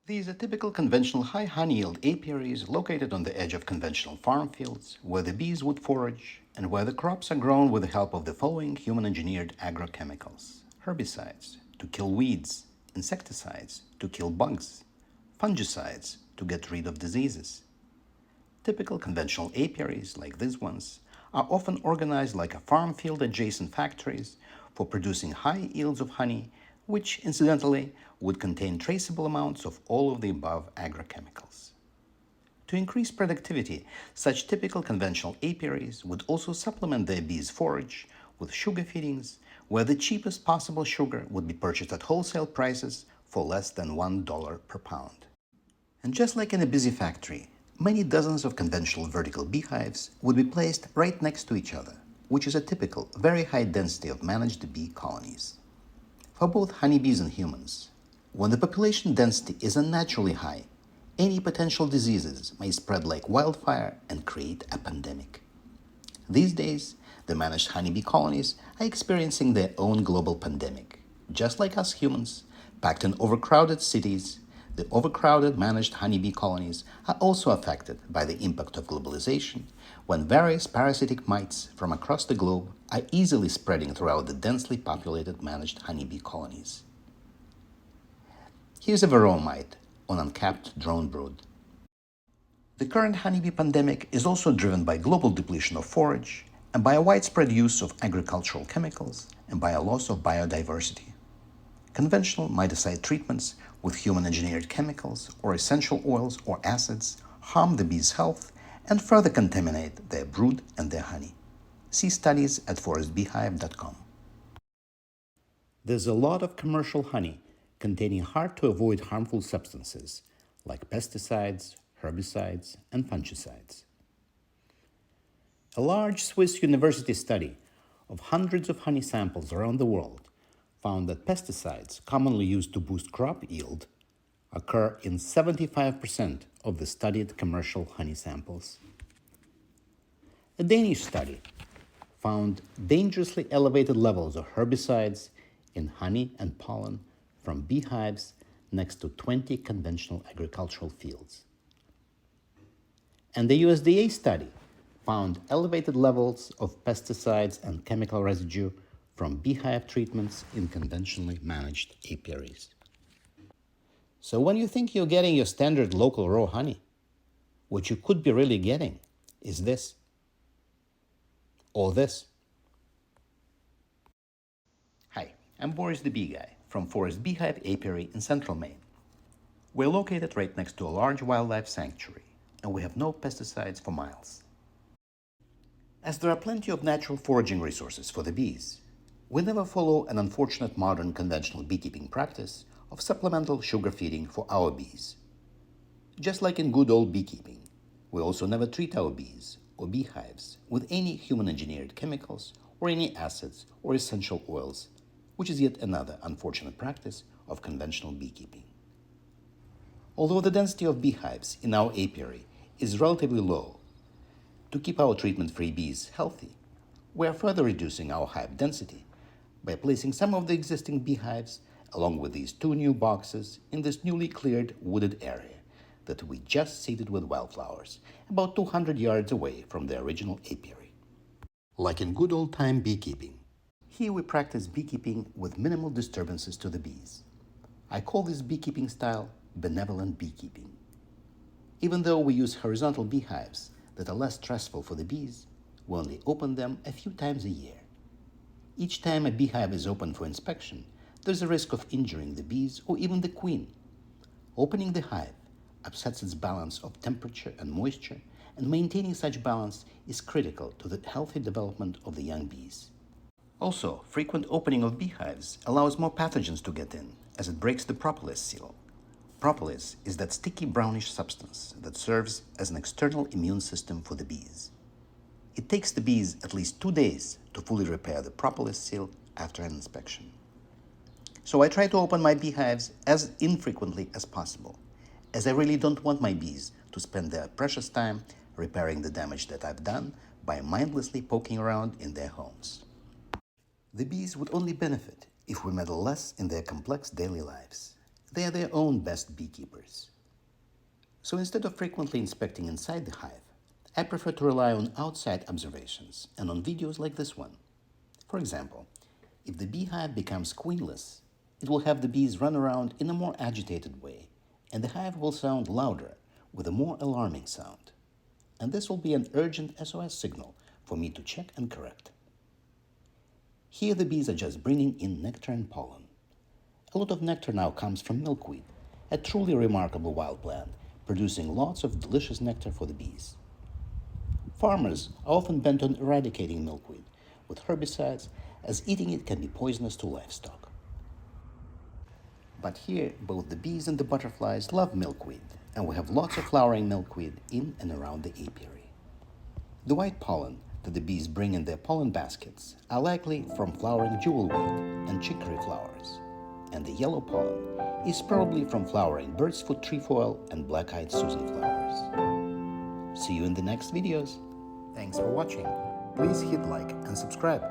These are typical conventional high honey yield apiaries located on the edge of conventional farm fields where the bees would forage and where the crops are grown with the help of the following human engineered agrochemicals: herbicides to kill weeds, insecticides to kill bugs, fungicides to get rid of diseases. Typical conventional apiaries, like these ones, are often organized like a farm field adjacent factories for producing high yields of honey, which incidentally would contain traceable amounts of all of the above agrochemicals. To increase productivity, such typical conventional apiaries would also supplement their bees' forage with sugar feedings, where the cheapest possible sugar would be purchased at wholesale prices for less than $1 per pound. And just like in a busy factory, many dozens of conventional vertical beehives would be placed right next to each other, which is a typical, very high density of managed bee colonies. For both honeybees and humans, when the population density is unnaturally high, any potential diseases may spread like wildfire and create a pandemic. These days, the managed honeybee colonies are experiencing their own global pandemic. Just like us humans, packed in overcrowded cities, the overcrowded managed honeybee colonies are also affected by the impact of globalization when various parasitic mites from across the globe are easily spreading throughout the densely populated managed honeybee colonies. Here's a varroa mite on uncapped drone brood. The current honeybee pandemic is also driven by global depletion of forage and by a widespread use of agricultural chemicals and by a loss of biodiversity. Conventional miticide treatments with human-engineered chemicals or essential oils or acids harm the bees' health and further contaminate their brood and their honey. See studies at forestbeehive.com. There's a lot of commercial honey containing hard-to-avoid harmful substances like pesticides, herbicides, and fungicides. A large Swiss university study of hundreds of honey samples around the world found that pesticides commonly used to boost crop yield occur in 75% of the studied commercial honey samples. A Danish study found dangerously elevated levels of herbicides in honey and pollen from beehives next to 20 conventional agricultural fields. And the USDA study found elevated levels of pesticides and chemical residue from beehive treatments in conventionally managed apiaries. So when you think you're getting your standard local raw honey, what you could be really getting is this. Or this. Hi, I'm Boris the Bee Guy from Forest Beehive Apiary in central Maine. We're located right next to a large wildlife sanctuary, and we have no pesticides for miles. As there are plenty of natural foraging resources for the bees, we never follow an unfortunate modern conventional beekeeping practice of supplemental sugar feeding for our bees. Just like in good old beekeeping, we also never treat our bees or beehives with any human-engineered chemicals or any acids or essential oils, which is yet another unfortunate practice of conventional beekeeping. Although the density of beehives in our apiary is relatively low, to keep our treatment-free bees healthy, we are further reducing our hive density by placing some of the existing beehives along with these two new boxes in this newly cleared wooded area that we just seeded with wildflowers about 200 yards away from the original apiary. Like in good old-time beekeeping, here we practice beekeeping with minimal disturbances to the bees. I call this beekeeping style benevolent beekeeping. Even though we use horizontal beehives that are less stressful for the bees, we only open them a few times a year. Each time a beehive is opened for inspection, there's a risk of injuring the bees or even the queen. Opening the hive upsets its balance of temperature and moisture, and maintaining such balance is critical to the healthy development of the young bees. Also, frequent opening of beehives allows more pathogens to get in, as it breaks the propolis seal. Propolis is that sticky brownish substance that serves as an external immune system for the bees. It takes the bees at least 2 days to fully repair the propolis seal after an inspection. So I try to open my beehives as infrequently as possible, as I really don't want my bees to spend their precious time repairing the damage that I've done by mindlessly poking around in their homes. The bees would only benefit if we meddle less in their complex daily lives. They are their own best beekeepers. So instead of frequently inspecting inside the hive, I prefer to rely on outside observations and on videos like this one. For example, if the beehive becomes queenless, it will have the bees run around in a more agitated way, and the hive will sound louder with a more alarming sound. And this will be an urgent SOS signal for me to check and correct. Here the bees are just bringing in nectar and pollen. A lot of nectar now comes from milkweed, a truly remarkable wild plant, producing lots of delicious nectar for the bees. Farmers are often bent on eradicating milkweed with herbicides, as eating it can be poisonous to livestock. But here, both the bees and the butterflies love milkweed, and we have lots of flowering milkweed in and around the apiary. The white pollen that the bees bring in their pollen baskets are likely from flowering jewelweed and chicory flowers, and the yellow pollen is probably from flowering bird's foot trefoil and black-eyed Susan flowers. See you in the next videos. Thanks for watching. Please hit like and subscribe.